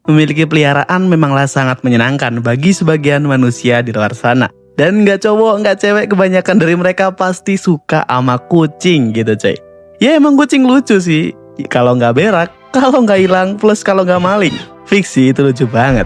Memiliki peliharaan memanglah sangat menyenangkan bagi sebagian manusia di luar sana. Dan nggak cowok, nggak cewek, kebanyakan dari mereka pasti suka sama kucing gitu coy. Ya emang kucing lucu sih. Kalau nggak berak, kalau nggak hilang, plus kalau nggak maling. Fix sih, itu lucu banget.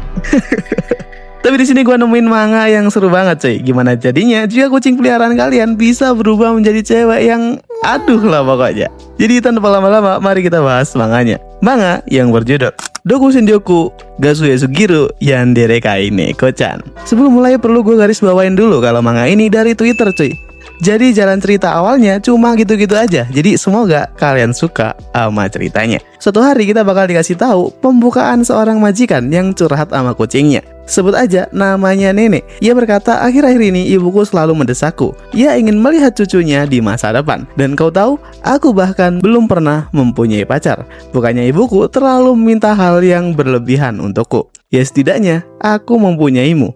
Tapi di sini gue nemuin manga yang seru banget coy. Gimana jadinya jika kucing peliharaan kalian bisa berubah menjadi cewek yang aduh lah pokoknya. Jadi tanpa lama-lama, mari kita bahas manganya. Manga yang berjudul Doku Shinjoku Gasuye Suguru Yandere Kai Neko-chan. Sebelum mulai perlu gue garis bawain dulu kalau manga ini dari Twitter cuy. Jadi jalan cerita awalnya cuma gitu-gitu aja. Jadi semoga kalian suka sama ceritanya. Suatu hari kita bakal dikasih tahu pembukaan seorang majikan yang curhat sama kucingnya. Sebut aja namanya Nenek. Ia berkata, akhir-akhir ini ibuku selalu mendesakku. Ia ingin melihat cucunya di masa depan. Dan kau tahu, aku bahkan belum pernah mempunyai pacar. Bukannya ibuku terlalu meminta hal yang berlebihan untukku. Ya setidaknya aku mempunyaimu.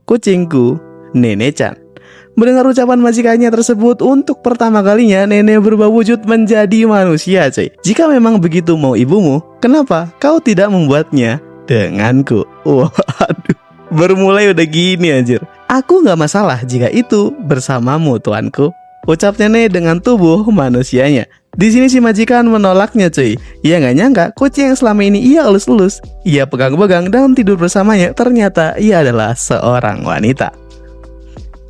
Kucingku, Nenek-chan. Mendengar ucapan majikannya tersebut, untuk pertama kalinya Nenek berubah wujud menjadi manusia cuy. Jika memang begitu mau ibumu, kenapa kau tidak membuatnya denganku? Waduh, bermulai udah gini anjir. Aku gak masalah jika itu bersamamu tuanku, ucap Nenek dengan tubuh manusianya. Di sini si majikan menolaknya cuy. Ia gak nyangka kucing yang selama ini ia elus-elus, ia pegang-pegang dan tidur bersamanya, ternyata ia adalah seorang wanita.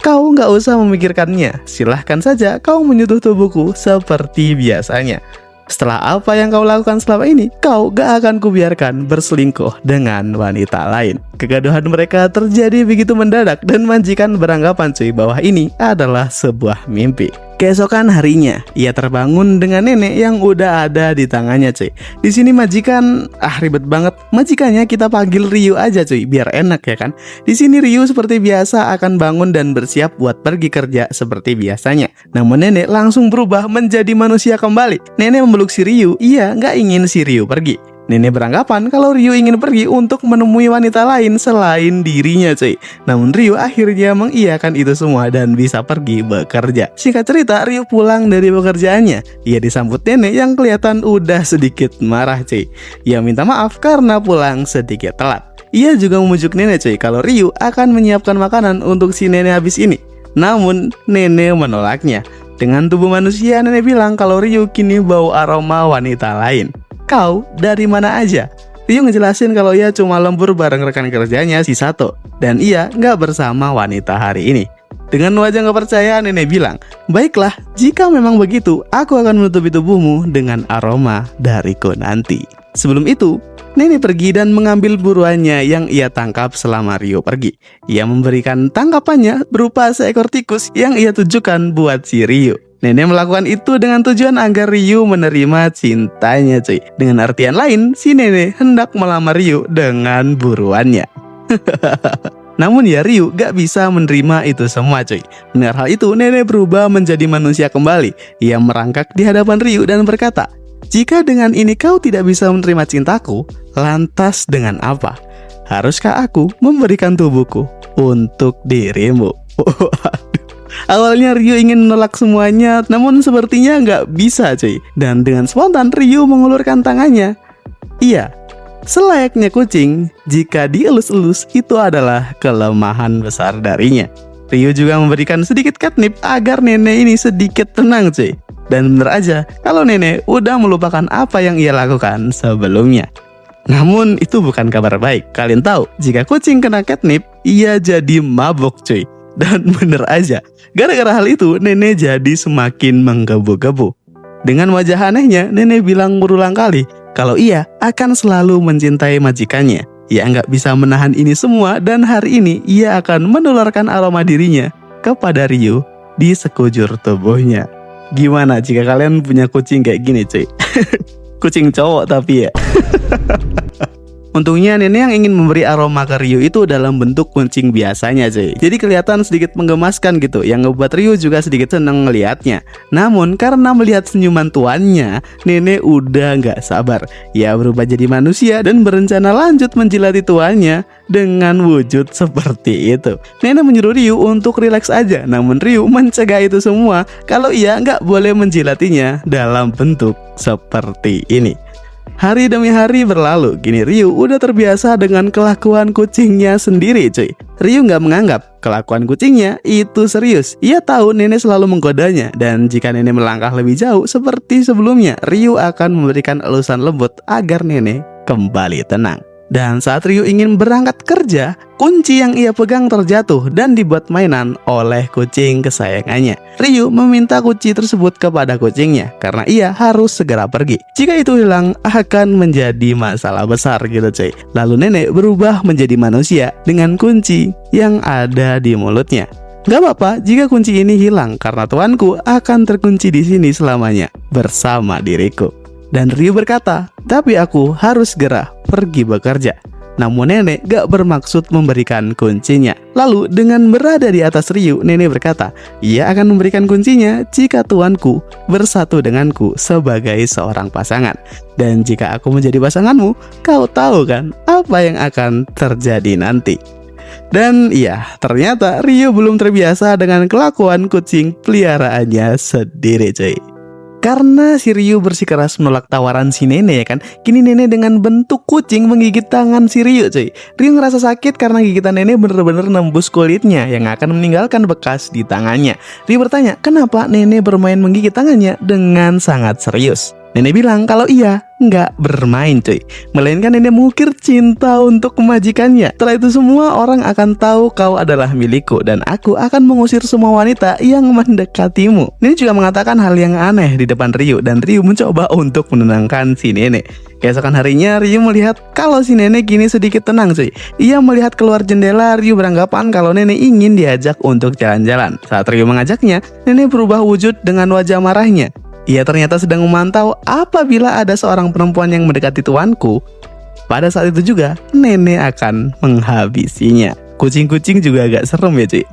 Kau nggak usah memikirkannya, silahkan saja kau menyentuh tubuhku seperti biasanya. Setelah apa yang kau lakukan selama ini, kau gak akan kubiarkan berselingkuh dengan wanita lain. Kegaduhan mereka terjadi begitu mendadak dan majikan beranggapan cuy bahwa ini adalah sebuah mimpi. Keesokan harinya, ia terbangun dengan nenek yang udah ada di tangannya cuy. Di sini majikan, ribet banget. Majikannya kita panggil Ryu aja cuy, biar enak ya kan. Di sini Ryu seperti biasa akan bangun dan bersiap buat pergi kerja seperti biasanya. Namun nenek langsung berubah menjadi manusia kembali. Nenek memeluk si Ryu, ia nggak ingin si Ryu pergi. Nenek beranggapan kalau Ryu ingin pergi untuk menemui wanita lain selain dirinya cuy. Namun Ryu akhirnya mengiyakan itu semua dan bisa pergi bekerja. Singkat cerita, Ryu pulang dari pekerjaannya. Ia disambut nenek yang kelihatan udah sedikit marah cuy. Ia minta maaf karena pulang sedikit telat. Ia juga memujuk nenek cuy kalau Ryu akan menyiapkan makanan untuk si nenek habis ini. Namun nenek menolaknya. Dengan tubuh manusia, nenek bilang kalau Ryu kini bau aroma wanita lain. Kau dari mana aja? Ryu ngejelasin kalau ia cuma lembur bareng rekan kerjanya si Sato dan ia nggak bersama wanita hari ini. Dengan wajah nggak percaya, nenek bilang, baiklah, jika memang begitu, aku akan menutupi tubuhmu dengan aroma dariku nanti. Sebelum itu, nenek pergi dan mengambil buruannya yang ia tangkap selama Ryu pergi. Ia memberikan tangkapannya berupa seekor tikus yang ia tujukan buat si Ryu. Nenek melakukan itu dengan tujuan agar Ryu menerima cintanya cuy. Dengan artian lain, si nenek hendak melamar Ryu dengan buruannya. Namun ya Ryu gak bisa menerima itu semua cuy. Mendengar hal itu, nenek berubah menjadi manusia kembali. Ia merangkak di hadapan Ryu dan berkata, jika dengan ini kau tidak bisa menerima cintaku, lantas dengan apa? Haruskah aku memberikan tubuhku untuk dirimu? Awalnya Ryu ingin menolak semuanya, namun sepertinya nggak bisa cuy. Dan dengan spontan Ryu mengulurkan tangannya. Iya, selayaknya kucing, jika dielus-elus itu adalah kelemahan besar darinya. Ryu juga memberikan sedikit catnip agar nenek ini sedikit tenang cuy. Dan bener aja, kalau nenek udah melupakan apa yang ia lakukan sebelumnya. Namun itu bukan kabar baik. Kalian tahu, jika kucing kena catnip, ia jadi mabuk cuy. Dan bener aja, gara-gara hal itu nenek jadi semakin menggebu-gebu. Dengan wajah anehnya, nenek bilang berulang kali kalau ia akan selalu mencintai majikannya. Ia nggak bisa menahan ini semua dan hari ini ia akan menularkan aroma dirinya kepada Ryu di sekujur tubuhnya. Gimana jika kalian punya kucing kayak gini cuy? Kucing cowok tapi ya. Untungnya nenek yang ingin memberi aroma ke Ryu itu dalam bentuk kucing biasanya cuy. Jadi kelihatan sedikit menggemaskan gitu, yang ngebuat Ryu juga sedikit seneng ngelihatnya. Namun karena melihat senyuman tuannya, nenek udah gak sabar. Ia berubah jadi manusia dan berencana lanjut menjilati tuannya dengan wujud seperti itu. Nenek menyuruh Ryu untuk rileks aja, namun Ryu mencegah itu semua kalau ia gak boleh menjilatinya dalam bentuk seperti ini. Hari demi hari berlalu, kini Ryu udah terbiasa dengan kelakuan kucingnya sendiri cuy. Ryu nggak menganggap kelakuan kucingnya itu serius. Ia tahu nenek selalu menggodanya, dan jika nenek melangkah lebih jauh seperti sebelumnya, Ryu akan memberikan elusan lembut agar nenek kembali tenang. Dan saat Ryu ingin berangkat kerja, kunci yang ia pegang terjatuh dan dibuat mainan oleh kucing kesayangannya. Ryu meminta kunci tersebut kepada kucingnya karena ia harus segera pergi. Jika itu hilang, akan menjadi masalah besar gitu cuy. Lalu nenek berubah menjadi manusia dengan kunci yang ada di mulutnya. Gak apa-apa jika kunci ini hilang karena tuanku akan terkunci di sini selamanya bersama diriku. Dan Ryu berkata, tapi aku harus segera pergi bekerja. Namun nenek gak bermaksud memberikan kuncinya. Lalu dengan berada di atas Ryu, nenek berkata, ia akan memberikan kuncinya jika tuanku bersatu denganku sebagai seorang pasangan. Dan jika aku menjadi pasanganmu, kau tahu kan apa yang akan terjadi nanti. Dan iya, ternyata Ryu belum terbiasa dengan kelakuan kucing peliharaannya sendiri cuy. Karena si Ryu bersikeras menolak tawaran si nenek ya kan, kini nenek dengan bentuk kucing menggigit tangan si Ryu cuy. Ryu ngerasa sakit karena gigitan nenek bener-bener nembus kulitnya yang akan meninggalkan bekas di tangannya. Ryu bertanya, kenapa nenek bermain menggigit tangannya dengan sangat serius. Nenek bilang kalau iya nggak bermain cuy, melainkan nenek mengukir cinta untuk majikannya. Setelah itu semua orang akan tahu kau adalah milikku dan aku akan mengusir semua wanita yang mendekatimu. Nenek juga mengatakan hal yang aneh di depan Ryu dan Ryu mencoba untuk menenangkan si nenek. Keesokan harinya Ryu melihat kalau si nenek kini sedikit tenang cuy. Ia melihat keluar jendela. Ryu beranggapan kalau nenek ingin diajak untuk jalan-jalan. Saat Ryu mengajaknya, nenek berubah wujud dengan wajah marahnya. Ia ternyata sedang memantau apabila ada seorang perempuan yang mendekati tuanku. Pada saat itu juga nenek akan menghabisinya. Kucing-kucing juga agak serem ya cuy.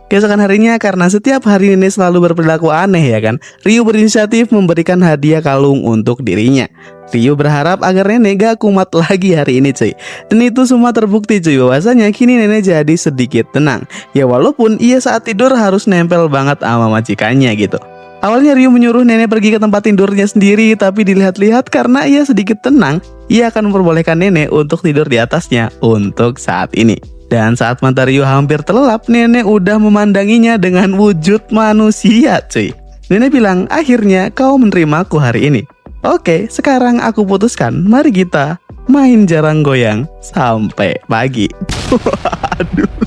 Keesokan harinya, karena setiap hari nenek selalu berperilaku aneh ya kan, Ryu berinisiatif memberikan hadiah kalung untuk dirinya. Ryu berharap agar nenek gak kumat lagi hari ini cuy. Dan itu semua terbukti cuy, bahwasanya kini nenek jadi sedikit tenang. Ya walaupun ia saat tidur harus nempel banget sama majikannya gitu. Awalnya Ryu menyuruh nenek pergi ke tempat tidurnya sendiri, tapi dilihat-lihat karena ia sedikit tenang, ia akan memperbolehkan nenek untuk tidur di atasnya untuk saat ini. Dan saat mata Ryu hampir terlelap, nenek udah memandanginya dengan wujud manusia cuy. Nenek bilang, akhirnya kau menerimaku hari ini. Oke, sekarang aku putuskan, mari kita main jarang goyang sampai pagi. Waduh.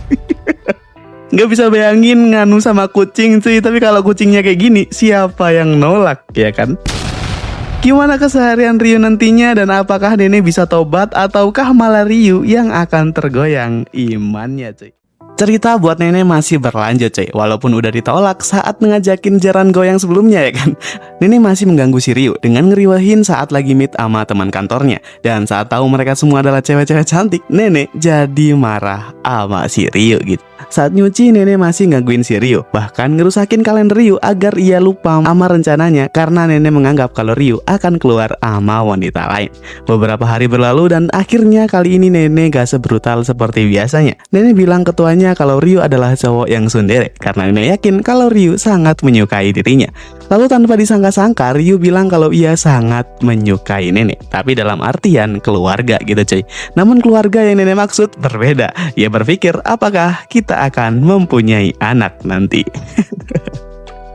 Nggak bisa bayangin nganu sama kucing cuy. Tapi kalau kucingnya kayak gini, siapa yang nolak ya kan? Gimana keseharian Ryu nantinya, dan apakah nenek bisa tobat ataukah malah Ryu yang akan tergoyang imannya cuy? Cerita buat nenek masih berlanjut cuy. Walaupun udah ditolak saat ngajakin jaran goyang sebelumnya ya kan, nenek masih mengganggu si Ryu dengan ngeriwahin saat lagi meet sama teman kantornya. Dan saat tahu mereka semua adalah cewek-cewek cantik, nenek jadi marah sama si Ryu gitu. Saat nyuci, nenek masih gangguin si Ryu, bahkan ngerusakin kalender Ryu agar ia lupa sama rencananya karena nenek menganggap kalau Ryu akan keluar sama wanita lain. Beberapa hari berlalu dan akhirnya kali ini nenek gak sebrutal seperti biasanya. Nenek bilang ke tuannya kalau Ryu adalah cowok yang tsundere karena nenek yakin kalau Ryu sangat menyukai dirinya. Lalu tanpa disangka-sangka, Ryu bilang kalau ia sangat menyukai nenek, tapi dalam artian keluarga gitu cuy. Namun keluarga yang nenek maksud berbeda. Ia berpikir apakah kita akan mempunyai anak nanti.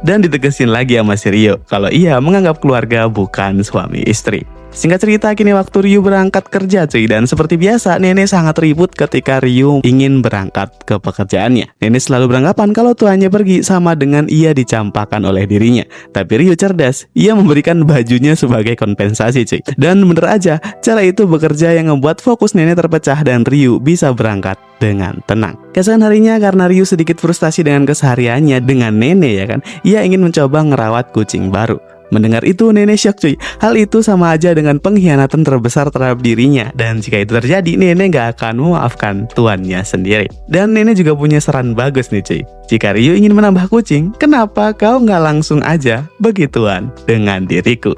Dan ditegesin lagi sama si Ryu kalau ia menganggap keluarga bukan suami istri. Singkat cerita, kini waktu Ryu berangkat kerja cuy. Dan seperti biasa, nenek sangat ribut ketika Ryu ingin berangkat ke pekerjaannya. Nenek selalu beranggapan kalau tuannya pergi sama dengan ia dicampakkan oleh dirinya. Tapi Ryu cerdas, ia memberikan bajunya sebagai kompensasi cuy. Dan bener aja, cara itu bekerja yang membuat fokus nenek terpecah dan Ryu bisa berangkat dengan tenang. Keesokan harinya, karena Ryu sedikit frustasi dengan kesehariannya dengan nenek ya kan, ia ingin mencoba ngerawat kucing baru. Mendengar itu nenek syok cuy. Hal itu sama aja dengan pengkhianatan terbesar terhadap dirinya. Dan jika itu terjadi, nenek gak akan memaafkan tuannya sendiri. Dan nenek juga punya saran bagus nih cuy. Jika Ryu ingin menambah kucing, kenapa kau gak langsung aja begituan dengan diriku?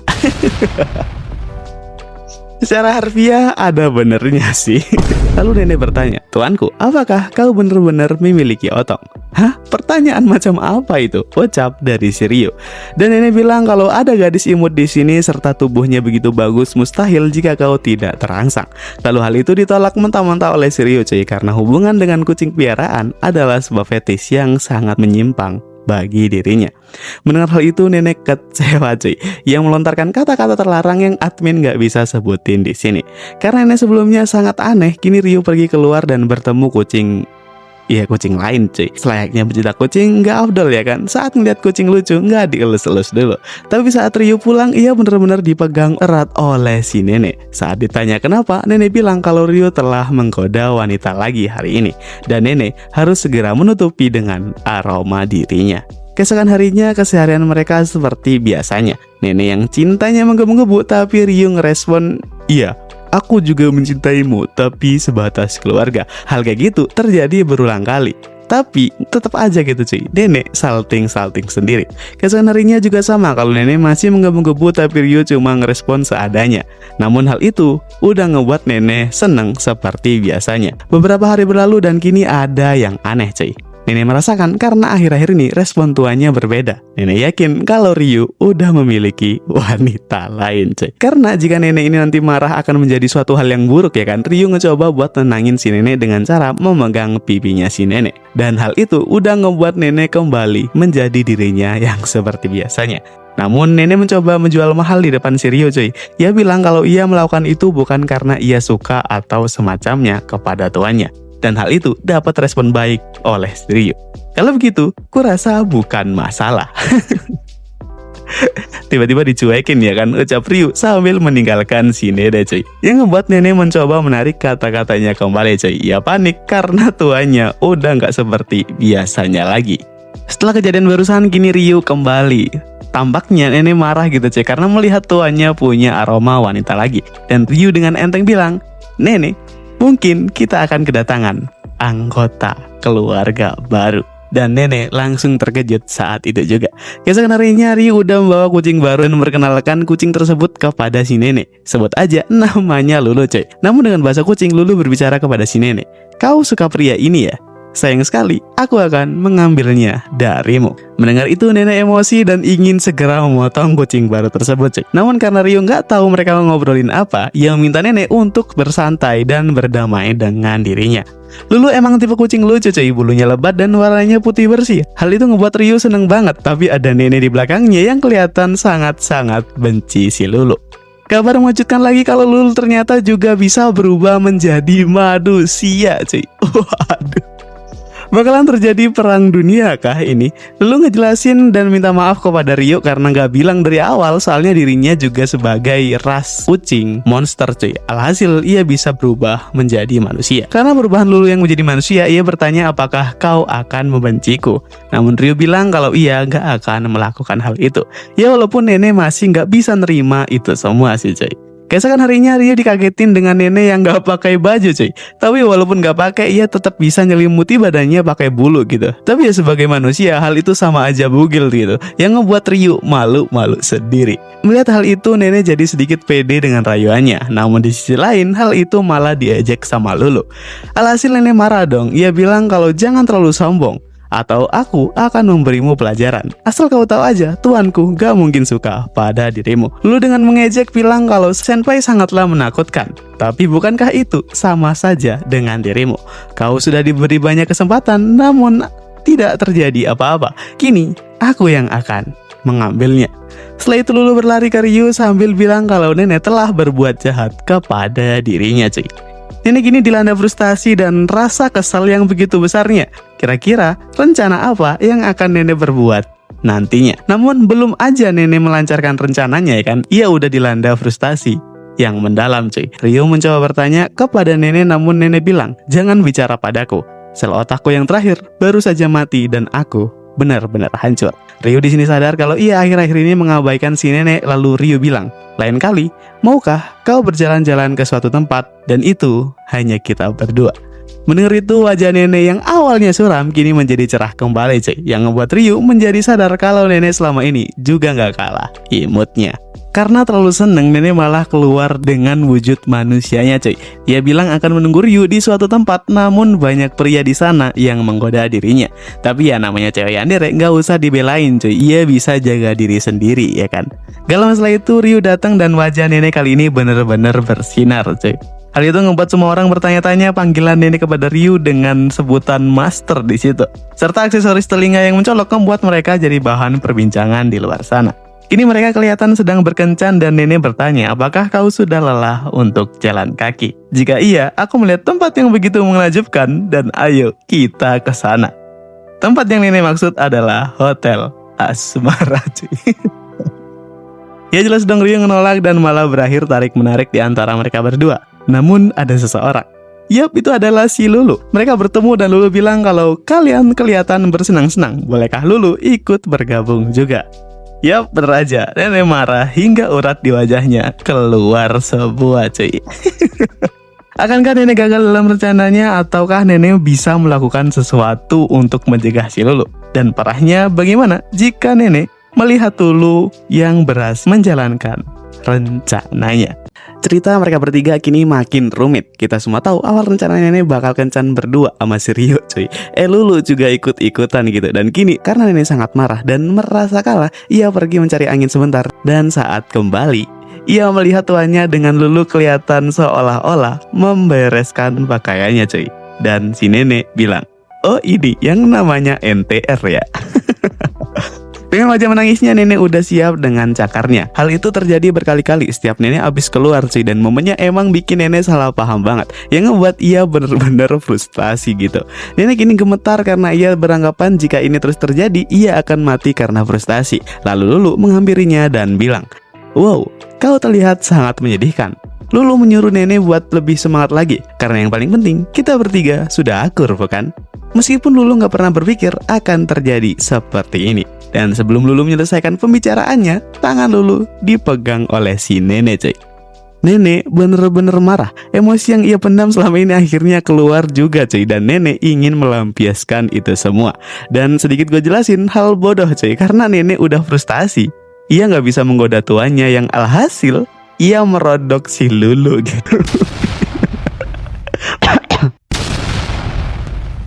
Secara harfiah ada benernya sih. Lalu nenek bertanya, "Tuanku, apakah kau benar-benar memiliki otong?" "Hah? Pertanyaan macam apa itu?" ucap dari si Rio. Dan nenek bilang kalau ada gadis imut di sini serta tubuhnya begitu bagus, mustahil jika kau tidak terangsang. Lalu hal itu ditolak mentah-mentah oleh si Rio cuy, karena hubungan dengan kucing piaraan adalah sebuah fetish yang sangat menyimpang bagi dirinya. Mendengar hal itu nenek kecewa cuy, yang melontarkan kata-kata terlarang yang admin gak bisa sebutin di sini. Karena nenek sebelumnya sangat aneh, kini Rio pergi keluar dan bertemu kucing lain cuy. Selayaknya pecinta kucing gak afdol ya kan, saat ngeliat kucing lucu gak dielus-elus dulu. Tapi saat Rio pulang, ia benar-benar dipegang erat oleh si nenek. Saat ditanya kenapa, nenek bilang kalau Rio telah menggoda wanita lagi hari ini, dan nenek harus segera menutupi dengan aroma dirinya. Keesokan harinya, keseharian mereka seperti biasanya. Nenek yang cintanya menggebu-gebu, tapi Rio ngerespon, "Iya, aku juga mencintaimu, tapi sebatas keluarga." Hal kayak gitu terjadi berulang kali. Tapi tetap aja gitu cuy, nenek salting sendiri. Keesokan harinya juga sama, kalau nenek masih menggebu-gebu tapi Rio cuma ngerespon seadanya. Namun hal itu udah ngebuat nenek seneng seperti biasanya. Beberapa hari berlalu dan kini ada yang aneh cuy. Nenek merasakan karena akhir-akhir ini respon tuanya berbeda. Nenek yakin kalau Rio udah memiliki wanita lain cuy. Karena jika nenek ini nanti marah akan menjadi suatu hal yang buruk ya kan, Rio ngecoba buat tenangin si nenek dengan cara memegang pipinya si nenek. Dan hal itu udah ngebuat nenek kembali menjadi dirinya yang seperti biasanya. Namun nenek mencoba menjual mahal di depan si Rio cuy. Ia bilang kalau ia melakukan itu bukan karena ia suka atau semacamnya kepada tuannya. Dan hal itu dapat respon baik oleh Rio. Kalau begitu, kurasa bukan masalah. Tiba-tiba dicuekin ya kan, ucap Rio sambil meninggalkan si nenek cuy. Yang membuat nenek mencoba menarik kata-katanya kembali cuy. Ia panik karena tuannya udah nggak seperti biasanya lagi. Setelah kejadian barusan, kini Rio kembali. Tampaknya nenek marah gitu cuy, karena melihat tuannya punya aroma wanita lagi. Dan Rio dengan enteng bilang, "Nenek, mungkin kita akan kedatangan anggota keluarga baru." Dan nenek langsung terkejut saat itu juga. Keesokan harinya Rio udah membawa kucing baru dan memperkenalkan kucing tersebut kepada si nenek. Sebut aja namanya Lulu coy. Namun dengan bahasa kucing, Lulu berbicara kepada si nenek, "Kau suka pria ini ya? Sayang sekali, aku akan mengambilnya darimu." Mendengar itu nenek emosi dan ingin segera memotong kucing baru tersebut cuy. Namun karena Rio nggak tahu mereka ngobrolin apa, ia meminta nenek untuk bersantai dan berdamai dengan dirinya. Lulu emang tipe kucing lucu cuy, bulunya lebat dan warnanya putih bersih. Hal itu ngebuat Rio seneng banget, tapi ada nenek di belakangnya yang kelihatan sangat-sangat benci si Lulu. Kabar mengejutkan lagi kalau Lulu ternyata juga bisa berubah menjadi manusia cuy. Waduh. Bakalan terjadi perang dunia kah ini? Lulu ngejelasin dan minta maaf kepada Rio karena gak bilang dari awal, soalnya dirinya juga sebagai ras kucing monster cuy. Alhasil ia bisa berubah menjadi manusia. Karena perubahan Lulu yang menjadi manusia, ia bertanya apakah kau akan membenciku. Namun Rio bilang kalau ia gak akan melakukan hal itu. Ya walaupun nenek masih gak bisa nerima itu semua sih cuy. Keesokan harinya Rio dikagetin dengan nenek yang gak pakai baju cuy. Tapi walaupun gak pakai, ia tetap bisa nyelimuti badannya pakai bulu gitu. Tapi ya sebagai manusia, hal itu sama aja bugil gitu, yang ngebuat Rio malu-malu sendiri. Melihat hal itu, nenek jadi sedikit pede dengan rayuannya. Namun di sisi lain, hal itu malah diejek sama Lulu. Alhasil nenek marah dong. Ia bilang kalau jangan terlalu sombong, atau aku akan memberimu pelajaran. Asal kau tahu aja, tuanku gak mungkin suka pada dirimu. Lulu dengan mengejek bilang kalau senpai sangatlah menakutkan. Tapi bukankah itu sama saja dengan dirimu? Kau sudah diberi banyak kesempatan, namun tidak terjadi apa-apa. Kini, aku yang akan mengambilnya. Setelah itu Lulu berlari ke Rio sambil bilang kalau nenek telah berbuat jahat kepada dirinya cuy. Nenek kini dilanda frustasi dan rasa kesal yang begitu besarnya. Kira-kira rencana apa yang akan nenek berbuat nantinya? Namun belum aja nenek melancarkan rencananya ya kan, ia udah dilanda frustasi yang mendalam cuy. Rio mencoba bertanya kepada nenek, namun nenek bilang, "Jangan bicara padaku. Sel otakku yang terakhir baru saja mati dan aku benar-benar hancur." Rio di sini sadar kalau ia akhir-akhir ini mengabaikan si nenek. Lalu Rio bilang, "Lain kali, maukah kau berjalan-jalan ke suatu tempat dan itu hanya kita berdua?" Mendengar itu, wajah nenek yang awalnya suram kini menjadi cerah kembali cuy, yang membuat Rio menjadi sadar kalau nenek selama ini juga gak kalah imutnya. Karena terlalu seneng, nenek malah keluar dengan wujud manusianya cuy. Ia bilang akan menunggu Ryu di suatu tempat, namun banyak pria di sana yang menggoda dirinya. Tapi ya namanya cewek yandere, nggak usah dibelain cuy, ia bisa jaga diri sendiri ya kan. Gak lama setelah itu Ryu datang dan wajah nenek kali ini bener-bener bersinar cuy. Hal itu membuat semua orang bertanya-tanya panggilan nenek kepada Ryu dengan sebutan master di situ. Serta aksesoris telinga yang mencolok membuat mereka jadi bahan perbincangan di luar sana. Kini mereka kelihatan sedang berkencan dan nenek bertanya, apakah kau sudah lelah untuk jalan kaki? Jika iya, aku melihat tempat yang begitu menakjubkan dan ayo kita ke sana. Tempat yang nenek maksud adalah Hotel Asmara cuy. Ya jelas dong, Ryu menolak dan malah berakhir tarik-menarik di antara mereka berdua. Namun ada seseorang. Yap, itu adalah si Lulu. Mereka bertemu dan Lulu bilang kalau kalian kelihatan bersenang-senang. Bolehkah Lulu ikut bergabung juga? Yap, bener aja. Nenek marah hingga urat di wajahnya keluar sebuah cuy. Akankah nenek gagal dalam rencananya ataukah nenek bisa melakukan sesuatu untuk mencegah si Lulu? Dan parahnya bagaimana jika nenek melihat Lulu yang berhasil menjalankan rencananya? Cerita mereka bertiga kini makin rumit. Kita semua tahu awal rencana nenek bakal kencan berdua sama si Ryu cuy. Lulu juga ikut-ikutan gitu. Dan kini karena nenek sangat marah dan merasa kalah, ia pergi mencari angin sebentar. Dan saat kembali, ia melihat tuannya dengan Lulu kelihatan seolah-olah membereskan pakaiannya cuy. Dan si nenek bilang, oh ini yang namanya NTR ya. Dengan wajah menangisnya, nenek udah siap dengan cakarnya. Hal itu terjadi berkali-kali setiap nenek abis keluar cuy. Dan momennya emang bikin nenek salah paham banget, yang ngebuat ia bener-bener frustasi gitu. Nenek kini gemetar karena ia beranggapan jika ini terus terjadi, ia akan mati karena frustasi. Lalu Lulu menghampirinya dan bilang, wow, kau terlihat sangat menyedihkan. Lulu menyuruh nenek buat lebih semangat lagi, karena yang paling penting, kita bertiga sudah akur bukan? Meskipun Lulu gak pernah berpikir akan terjadi seperti ini. Dan sebelum Lulu menyelesaikan pembicaraannya, tangan Lulu dipegang oleh si nenek cuy. Nenek bener-bener marah. Emosi yang ia pendam selama ini akhirnya keluar juga cuy. Dan nenek ingin melampiaskan itu semua. Dan sedikit gue jelasin hal bodoh cuy, karena nenek udah frustasi. Ia gak bisa menggoda tuannya yang alhasil ia merodok si Lulu gitu.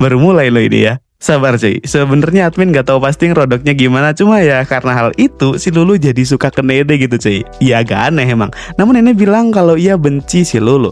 Baru mulai loh ini ya. Sabar cuy, sebenarnya admin gak tahu pasti ngerodoknya gimana, cuma ya karena hal itu si Lulu jadi suka ke nenek gitu cuy. Ya agak aneh emang. Namun nenek bilang kalau ia benci si Lulu.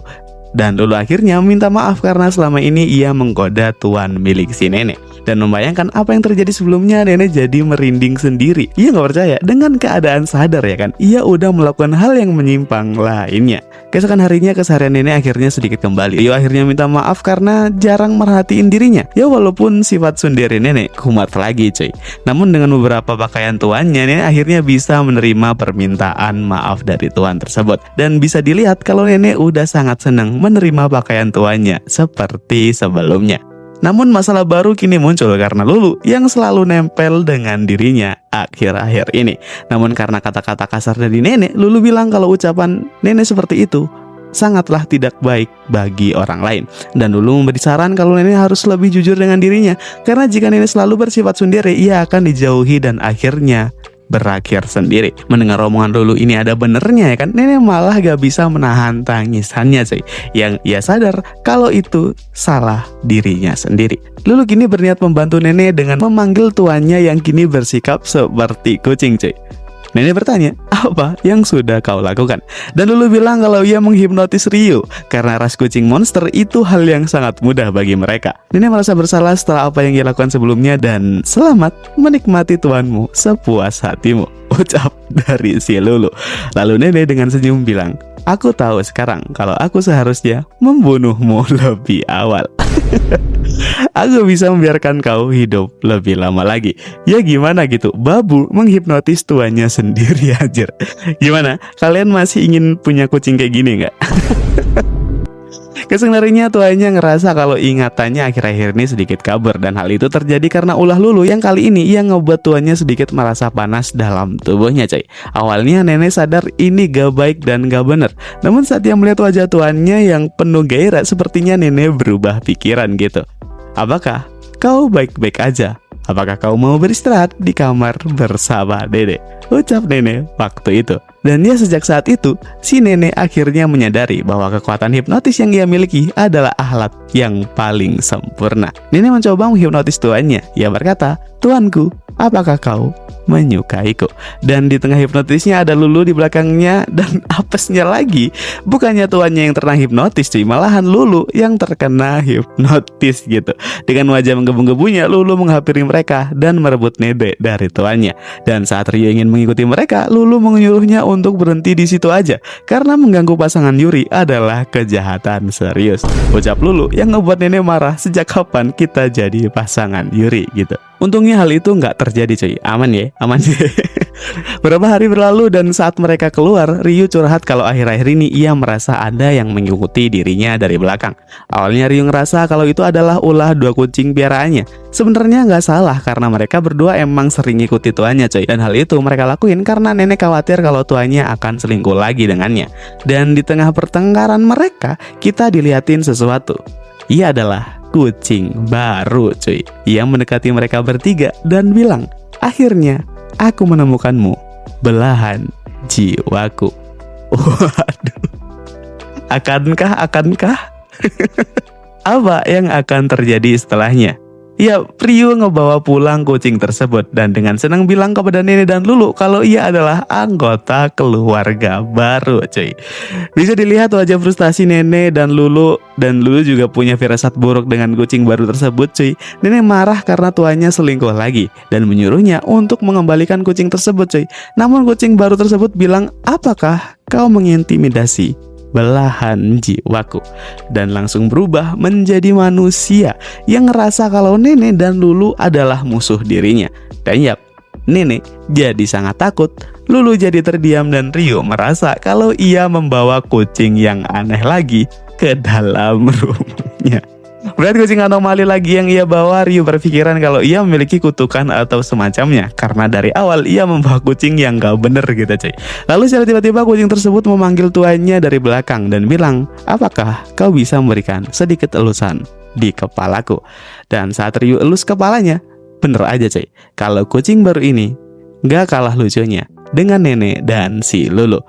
Dan Lulu akhirnya minta maaf karena selama ini ia menggoda tuan milik si nenek. Dan membayangkan apa yang terjadi sebelumnya, nenek jadi merinding sendiri. Ia gak percaya dengan keadaan sadar ya kan, ia udah melakukan hal yang menyimpang lainnya. Keesokan harinya keseharian nenek akhirnya sedikit kembali. Ia akhirnya minta maaf karena jarang merhatiin dirinya. Ya walaupun sifat sundere nenek kumat lagi cuy. Namun dengan beberapa pakaian tuannya, nenek akhirnya bisa menerima permintaan maaf dari tuan tersebut. Dan bisa dilihat kalau nenek udah sangat senang menerima pakaian tuannya seperti sebelumnya. Namun masalah baru kini muncul karena Lulu yang selalu nempel dengan dirinya akhir-akhir ini. Namun karena kata-kata kasar dari nenek, Lulu bilang kalau ucapan nenek seperti itu sangatlah tidak baik bagi orang lain. Dan Lulu memberi saran kalau nenek harus lebih jujur dengan dirinya, karena jika nenek selalu bersifat sundere, ia akan dijauhi dan akhirnya berakhir sendiri. Mendengar omongan Lulu ini ada benernya ya kan, nenek malah gak bisa menahan tangisannya cuy. Yang ia sadar kalau itu salah dirinya sendiri. Lulu kini berniat membantu nenek dengan memanggil tuannya yang kini bersikap seperti kucing cuy. Nenek bertanya, apa yang sudah kau lakukan? Dan Lulu bilang kalau ia menghipnotis Ryu, karena ras kucing monster itu hal yang sangat mudah bagi mereka. Nenek merasa bersalah setelah apa yang ia lakukan sebelumnya dan selamat menikmati tuanmu sepuas hatimu, ucap dari si Lulu. Lalu nenek dengan senyum bilang, aku tahu sekarang kalau aku seharusnya membunuhmu lebih awal. Aku bisa membiarkan kau hidup lebih lama lagi. Ya gimana gitu, babu menghipnotis tuannya sendiri aja. Gimana, kalian masih ingin punya kucing kayak gini nggak? Keesokan harinya tuannya ngerasa kalau ingatannya akhir-akhir ini sedikit kabur. Dan hal itu terjadi karena ulah Lulu yang kali ini ia ngebuat tuannya sedikit merasa panas dalam tubuhnya coy. Awalnya nenek sadar ini gak baik dan gak bener. Namun saat ia melihat wajah tuannya yang penuh gairah, sepertinya nenek berubah pikiran gitu. Apakah kau baik-baik aja? Apakah kau mau beristirahat di kamar bersama Dede? Ucap nenek waktu itu. Dan ya sejak saat itu, si nenek akhirnya menyadari bahwa kekuatan hipnotis yang ia miliki adalah alat yang paling sempurna. Nenek mencoba menghipnotis tuannya. Ia berkata, "Tuanku, apakah kau menyukaiku?" Dan di tengah hipnotisnya ada Lulu di belakangnya. Dan apesnya lagi, bukannya tuannya yang terkena hipnotis cuy, malahan Lulu yang terkena hipnotis gitu. Dengan wajah menggebu-gebunya, Lulu menghampiri mereka dan merebut nenek dari tuannya. Dan saat Ryu ingin mengikuti mereka, Lulu menyuruhnya untuk berhenti di situ aja karena mengganggu pasangan Yuri adalah kejahatan serius. Ucap Lulu yang ngebuat nenek marah, "Sejak kapan kita jadi pasangan Yuri?" gitu. Untungnya hal itu nggak terjadi cuy, aman ya, aman sih. Beberapa hari berlalu dan saat mereka keluar, Ryu curhat kalau akhir-akhir ini ia merasa ada yang mengikuti dirinya dari belakang. Awalnya Ryu ngerasa kalau itu adalah ulah dua kucing piaraannya. Sebenarnya nggak salah karena mereka berdua emang sering ikuti tuannya cuy. Dan hal itu mereka lakuin karena nenek khawatir kalau tuannya akan selingkuh lagi dengannya. Dan di tengah pertengkaran mereka, kita dilihatin sesuatu. Ia adalah kucing baru cuy, yang mendekati mereka bertiga dan bilang, "Akhirnya aku menemukanmu, belahan jiwaku." Waduh, akankah apa yang akan terjadi setelahnya? Ya, Ryu ngebawa pulang kucing tersebut dan dengan senang bilang kepada nenek dan Lulu kalau ia adalah anggota keluarga baru cuy. Bisa dilihat wajah frustasi nenek dan Lulu juga punya firasat buruk dengan kucing baru tersebut cuy. Nenek marah karena tuannya selingkuh lagi dan menyuruhnya untuk mengembalikan kucing tersebut cuy. Namun kucing baru tersebut bilang, "Apakah kau mengintimidasi belahan jiwaku?" Dan langsung berubah menjadi manusia yang ngerasa kalau nenek dan Lulu adalah musuh dirinya. Dan yap, nenek jadi sangat takut, Lulu jadi terdiam dan Ryu merasa kalau ia membawa kucing yang aneh lagi ke dalam rumahnya. Melihat kucing anomali lagi yang ia bawa, Ryu berpikiran kalau ia memiliki kutukan atau semacamnya karena dari awal ia membawa kucing yang gak bener gitu cuy. Lalu secara tiba-tiba kucing tersebut memanggil tuannya dari belakang dan bilang, "Apakah kau bisa memberikan sedikit elusan di kepalaku?" Dan saat Ryu elus kepalanya, bener aja cuy, kalau kucing baru ini gak kalah lucunya dengan nenek dan si Lulu.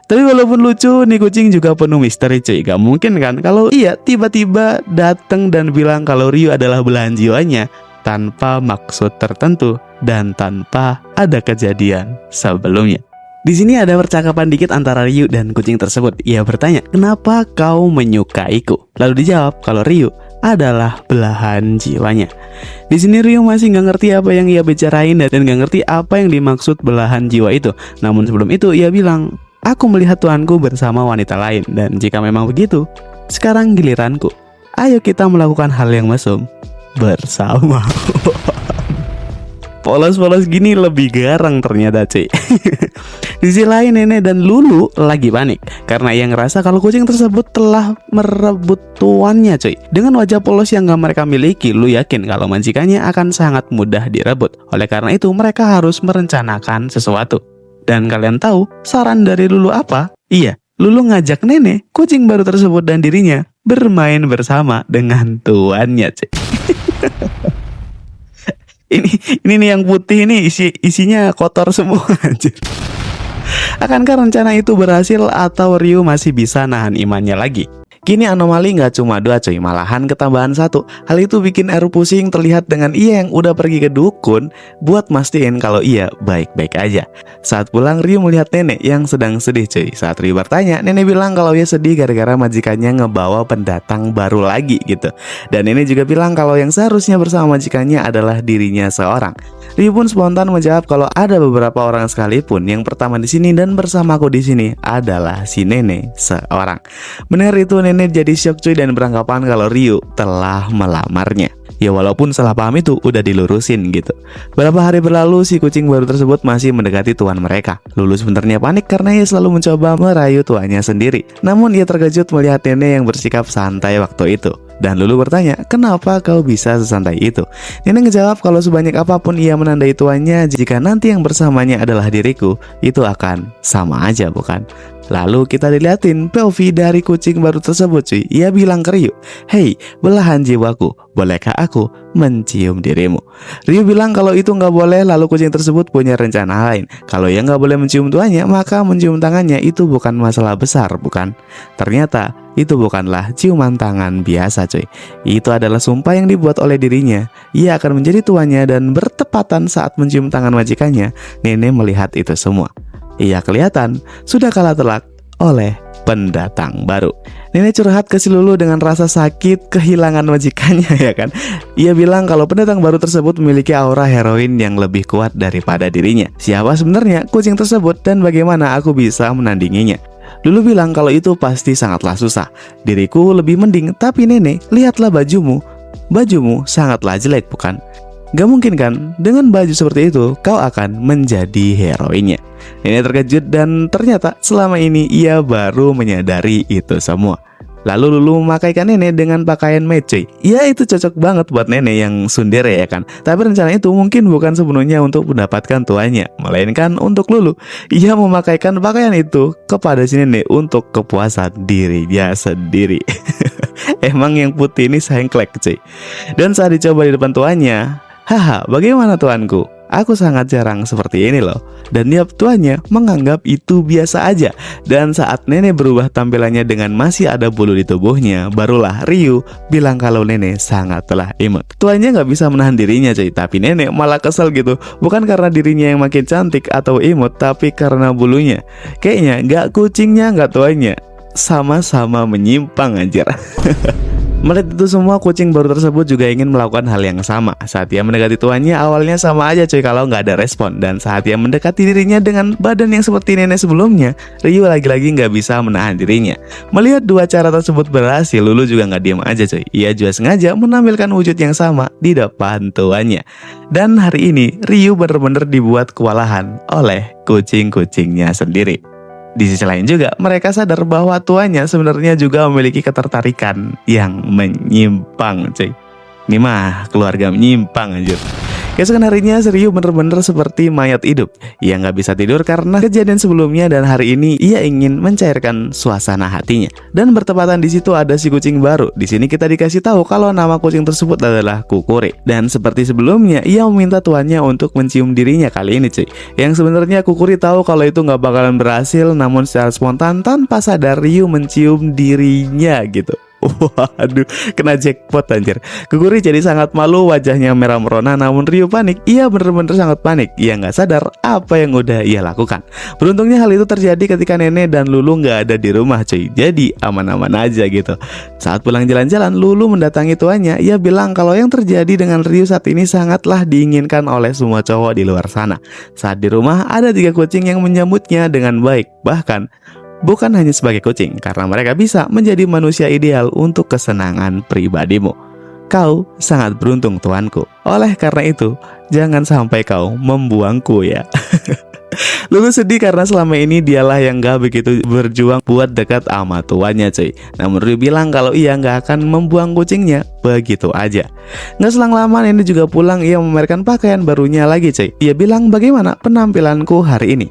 Tapi walaupun lucu, nih kucing juga penuh misteri cuy. Gak mungkin kan kalau ia tiba-tiba datang dan bilang kalau Ryu adalah belahan jiwanya tanpa maksud tertentu dan tanpa ada kejadian sebelumnya. Di sini ada percakapan dikit antara Ryu dan kucing tersebut. Ia bertanya, "Kenapa kau menyukaiku?" Lalu dijawab kalau Ryu adalah belahan jiwanya. Di sini Ryu masih nggak ngerti apa yang ia bicarain dan nggak ngerti apa yang dimaksud belahan jiwa itu. Namun sebelum itu ia bilang, "Aku melihat tuanku bersama wanita lain dan jika memang begitu, sekarang giliranku. Ayo kita melakukan hal yang mesum bersama." Polos-polos gini lebih garang ternyata cuy. Di sisi lain nenek dan Lulu lagi panik karena ia ngerasa kalau kucing tersebut telah merebut tuannya cuy. Dengan wajah polos yang gak mereka miliki, Lu yakin kalau majikannya akan sangat mudah direbut. Oleh karena itu mereka harus merencanakan sesuatu. Dan kalian tahu saran dari Lulu apa? Iya, Lulu ngajak nenek, kucing baru tersebut dan dirinya bermain bersama dengan tuannya cuy. Ini nih yang putih ini isinya kotor semua anjir. Akankah rencana itu berhasil atau Ryu masih bisa nahan imannya lagi? Kini anomali nggak cuma 2 cuy, malahan ketambahan 1. Hal itu bikin Eru pusing terlihat dengan ia yang udah pergi ke dukun buat mastiin kalau ia baik-baik aja. Saat pulang Ryu melihat nenek yang sedang sedih cuy. Saat Ryu bertanya, nenek bilang kalau ia sedih gara-gara majikannya ngebawa pendatang baru lagi gitu. Dan nenek juga bilang kalau yang seharusnya bersama majikannya adalah dirinya seorang. Ryu pun spontan menjawab kalau ada beberapa orang sekalipun yang pertama di sini dan bersamaku di sini adalah si nenek seorang. Mendengar itu nenek jadi syok cuy dan beranggapan kalau Ryu telah melamarnya. Ya walaupun salah paham itu udah dilurusin gitu. Beberapa hari berlalu si kucing baru tersebut masih mendekati tuan mereka. Lulu sebenarnya panik karena ia selalu mencoba merayu tuannya sendiri. Namun ia terkejut melihat nenek yang bersikap santai waktu itu. Dan Lulu bertanya, "Kenapa kau bisa sesantai itu?" Nenek ngejawab kalau sebanyak apapun ia menandai tuannya, jika nanti yang bersamanya adalah diriku, itu akan sama aja bukan? Lalu kita diliatin POV dari kucing baru tersebut cuy. Ia bilang ke Ryu, "Hei, belahan jiwaku, bolehkah aku mencium dirimu?" Ryu bilang kalau itu nggak boleh, lalu kucing tersebut punya rencana lain. Kalau ia nggak boleh mencium tuannya, maka mencium tangannya itu bukan masalah besar, bukan? Ternyata itu bukanlah ciuman tangan biasa cuy. Itu adalah sumpah yang dibuat oleh dirinya. Ia akan menjadi tuannya dan bertepatan saat mencium tangan majikannya, Nenek melihat itu semua. Ia kelihatan sudah kalah telak oleh pendatang baru. Nenek curhat ke si Lulu dengan rasa sakit kehilangan majikannya ya kan. Ia bilang kalau pendatang baru tersebut memiliki aura heroin yang lebih kuat daripada dirinya. Siapa sebenarnya kucing tersebut dan bagaimana aku bisa menandinginya? Lulu bilang kalau itu pasti sangatlah susah. Diriku lebih mending, tapi Nenek, lihatlah bajumu. Bajumu sangatlah jelek bukan? Gak mungkin kan, dengan baju seperti itu kau akan menjadi heroinnya. Nenek terkejut dan ternyata selama ini ia baru menyadari itu semua. Lalu Lulu memakaikan Nenek dengan pakaian match. Ya itu cocok banget buat Nenek yang tsundere ya kan. Tapi rencana itu mungkin bukan sepenuhnya untuk mendapatkan tuannya, melainkan untuk Lulu. Ia memakaikan pakaian itu kepada si Nenek untuk kepuasan dirinya sendiri. Emang yang putih ini sengklek cuy. Dan saat dicoba di depan tuannya, "Haha, bagaimana tuanku? Aku sangat jarang seperti ini loh." Dan tiap tuannya menganggap itu biasa aja. Dan saat Nenek berubah tampilannya dengan masih ada bulu di tubuhnya, barulah Ryu bilang kalau Nenek sangatlah imut. Tuannya nggak bisa menahan dirinya cuy, tapi Nenek malah kesel gitu. Bukan karena dirinya yang makin cantik atau imut, tapi karena bulunya. Kayaknya nggak kucingnya nggak tuannya, sama-sama menyimpang anjir. Melihat itu semua, kucing baru tersebut juga ingin melakukan hal yang sama. Saat ia mendekati tuannya, awalnya sama aja cuy kalau nggak ada respon. Dan saat ia mendekati dirinya dengan badan yang seperti nenek sebelumnya, Ryu lagi-lagi nggak bisa menahan dirinya. Melihat dua cara tersebut berhasil, Lulu juga nggak diam aja cuy. Ia juga sengaja menampilkan wujud yang sama di depan tuannya. Dan hari ini, Ryu benar-benar dibuat kewalahan oleh kucing-kucingnya sendiri. Di sisi lain juga, mereka sadar bahwa tuannya sebenarnya juga memiliki ketertarikan yang menyimpang cuy. Ini mah keluarga menyimpang anjir. Keesokan harinya, Ryu bener-bener seperti mayat hidup. Ia nggak bisa tidur karena kejadian sebelumnya dan hari ini ia ingin mencairkan suasana hatinya. Dan bertepatan di situ ada si kucing baru. Di sini kita dikasih tahu kalau nama kucing tersebut adalah Kukuri. Dan seperti sebelumnya, ia meminta tuannya untuk mencium dirinya kali ini cuy. Yang sebenarnya Kukuri tahu kalau itu nggak bakalan berhasil, namun secara spontan tanpa sadar Ryu mencium dirinya gitu. Waduh, kena jackpot anjir. Kukuri jadi sangat malu, wajahnya merah merona, namun Ryu panik. Ia bener-bener sangat panik. Ia nggak sadar apa yang udah ia lakukan. Beruntungnya hal itu terjadi ketika Nenek dan Lulu nggak ada di rumah cuy. Jadi aman-aman aja gitu. Saat pulang jalan-jalan, Lulu mendatangi tuannya. Ia bilang kalau yang terjadi dengan Ryu saat ini sangatlah diinginkan oleh semua cowok di luar sana. Saat di rumah ada 3 kucing yang menyambutnya dengan baik. Bahkan bukan hanya sebagai kucing, karena mereka bisa menjadi manusia ideal untuk kesenangan pribadimu. Kau sangat beruntung tuanku. Oleh karena itu, jangan sampai kau membuangku ya. Lulu sedih karena selama ini dialah yang gak begitu berjuang buat dekat sama tuannya cuy. Namun Ryu bilang kalau ia gak akan membuang kucingnya begitu aja. Gak selang lama Nenek juga pulang. Ia memamerkan pakaian barunya lagi cuy. Ia bilang, bagaimana penampilanku hari ini?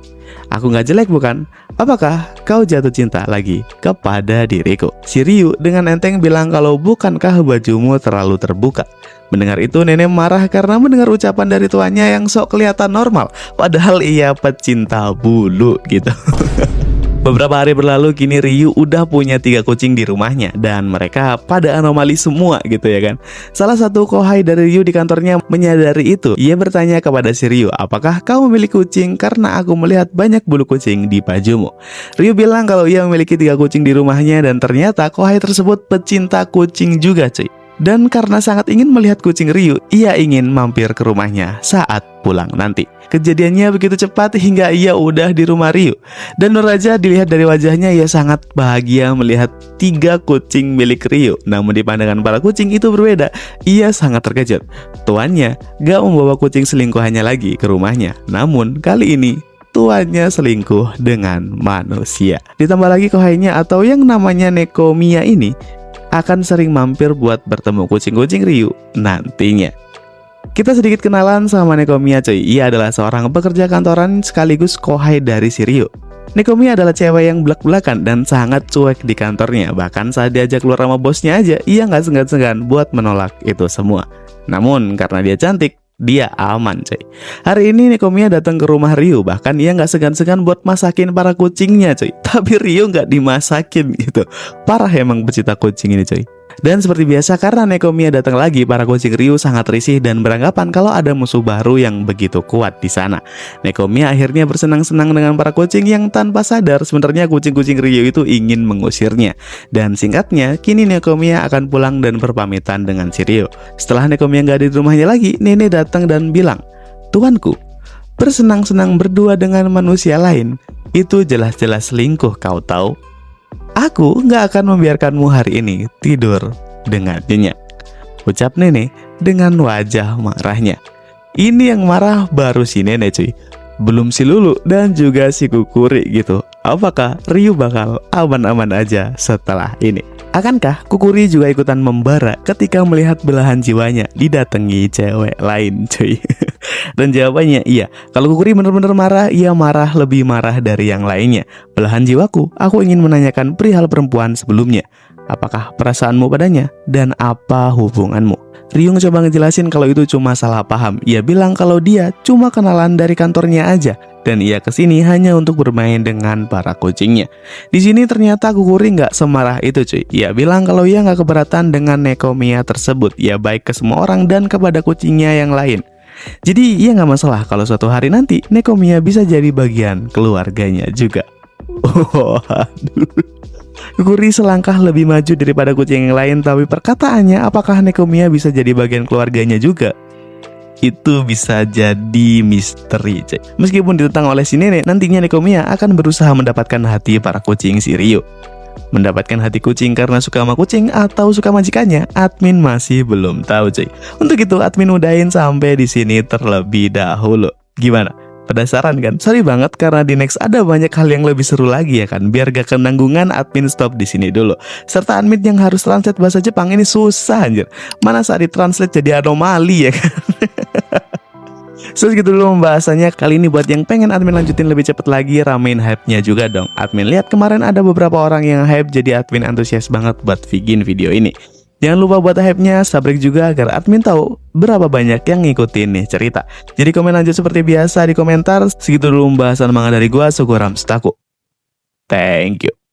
Aku gak jelek bukan? Apakah kau jatuh cinta lagi kepada diriku? Si Ryu dengan enteng bilang kalau bukankah bajumu terlalu terbuka? Mendengar itu Nenek marah karena mendengar ucapan dari tuannya yang sok kelihatan normal. Padahal ia pecinta bulu gitu. Beberapa hari berlalu, kini Ryu udah punya 3 kucing di rumahnya. Dan mereka pada anomali semua gitu ya kan. Salah satu kohai dari Ryu di kantornya menyadari itu. Ia bertanya kepada si Ryu, apakah kau memiliki kucing? Karena aku melihat banyak bulu kucing di bajumu. Ryu bilang kalau ia memiliki 3 kucing di rumahnya. Dan ternyata kohai tersebut pecinta kucing juga cuy. Dan karena sangat ingin melihat kucing Ryu, ia ingin mampir ke rumahnya saat pulang nanti. Kejadiannya begitu cepat hingga ia udah di rumah Ryu. Dan baru aja dilihat dari wajahnya, ia sangat bahagia melihat 3 kucing milik Ryu. Namun di pandangan para kucing itu berbeda. Ia sangat terkejut. Tuannya gak membawa kucing selingkuhannya lagi ke rumahnya. Namun kali ini tuannya selingkuh dengan manusia. Ditambah lagi kohainya atau yang namanya Nekomiya ini akan sering mampir buat bertemu kucing-kucing Ryu nantinya. Kita sedikit kenalan sama Nekomiya cuy. Ia adalah seorang pekerja kantoran sekaligus kohai dari si Ryu. Nekomiya adalah cewek yang belak-belakan dan sangat cuek di kantornya. Bahkan saat diajak keluar sama bosnya aja, ia nggak segan-segan buat menolak itu semua. Namun karena dia cantik, dia aman cuy. Hari ini Nekomiya datang ke rumah Ryu. Bahkan ia nggak segan-segan buat masakin para kucingnya cuy. Tapi Ryu nggak dimasakin gitu. Parah emang pecinta kucing ini cuy. Dan seperti biasa karena Nekomiya datang lagi, para kucing Ryu sangat risih dan beranggapan kalau ada musuh baru yang begitu kuat di sana. Nekomiya akhirnya bersenang-senang dengan para kucing yang tanpa sadar sebenarnya kucing-kucing Ryu itu ingin mengusirnya. Dan singkatnya, kini Nekomiya akan pulang dan berpamitan dengan si Ryu. Setelah Nekomiya nggak ada di rumahnya lagi, Nenek datang dan bilang, "Tuanku, bersenang-senang berdua dengan manusia lain, itu jelas-jelas selingkuh kau tahu. Aku nggak akan membiarkanmu hari ini tidur dengan nyenyak," ucap Nenek dengan wajah marahnya. Ini yang marah baru si Nenek cuy, belum si Lulu dan juga si Kukuri gitu. Apakah Ryu bakal aman-aman aja setelah ini? Akankah Kukuri juga ikutan membara ketika melihat belahan jiwanya didatangi cewek lain cuy? Dan jawabannya iya. Kalau Kukuri benar-benar marah, ia marah lebih marah dari yang lainnya. Belahan jiwaku, aku ingin menanyakan perihal perempuan sebelumnya. Apakah perasaanmu padanya? Dan apa hubunganmu? Ryu coba ngejelasin kalau itu cuma salah paham. Ia bilang kalau dia cuma kenalan dari kantornya aja dan ia kesini hanya untuk bermain dengan para kucingnya. Di sini ternyata Kukuri nggak semarah itu cuy. Ia bilang kalau ia nggak keberatan dengan Nekomiya tersebut. Ia baik ke semua orang dan kepada kucingnya yang lain. Jadi ia nggak masalah kalau suatu hari nanti Nekomiya bisa jadi bagian keluarganya juga. Oh, aduh. Kukuri selangkah lebih maju daripada kucing yang lain, tapi perkataannya apakah Nekomiya bisa jadi bagian keluarganya juga? Itu bisa jadi misteri cek. Meskipun ditentang oleh si Nenek, nantinya Nekomiya akan berusaha mendapatkan hati para kucing si Ryu. Mendapatkan hati kucing karena suka sama kucing atau suka majikannya, admin masih belum tahu cuy. Untuk itu admin udahin sampai di sini terlebih dahulu. Gimana? Penasaran kan? Sorry banget karena di next ada banyak hal yang lebih seru lagi ya kan. Biar gak kenanggungan, admin stop di sini dulu. Serta admin yang harus translate bahasa Jepang ini susah anjir. Mana saat ditranslate jadi anomali ya kan. So segitu dulu pembahasannya kali ini. Buat yang pengen admin lanjutin lebih cepet lagi, ramein hype-nya juga dong. Admin lihat kemarin ada beberapa orang yang hype, jadi admin antusias banget buat bikin video ini. Jangan lupa buat hype-nya, subscribe juga agar admin tahu berapa banyak yang ngikutin nih cerita. Jadi komen lanjut seperti biasa di komentar. Segitu dulu pembahasan manga dari gua, Sugoram Staku. Thank you.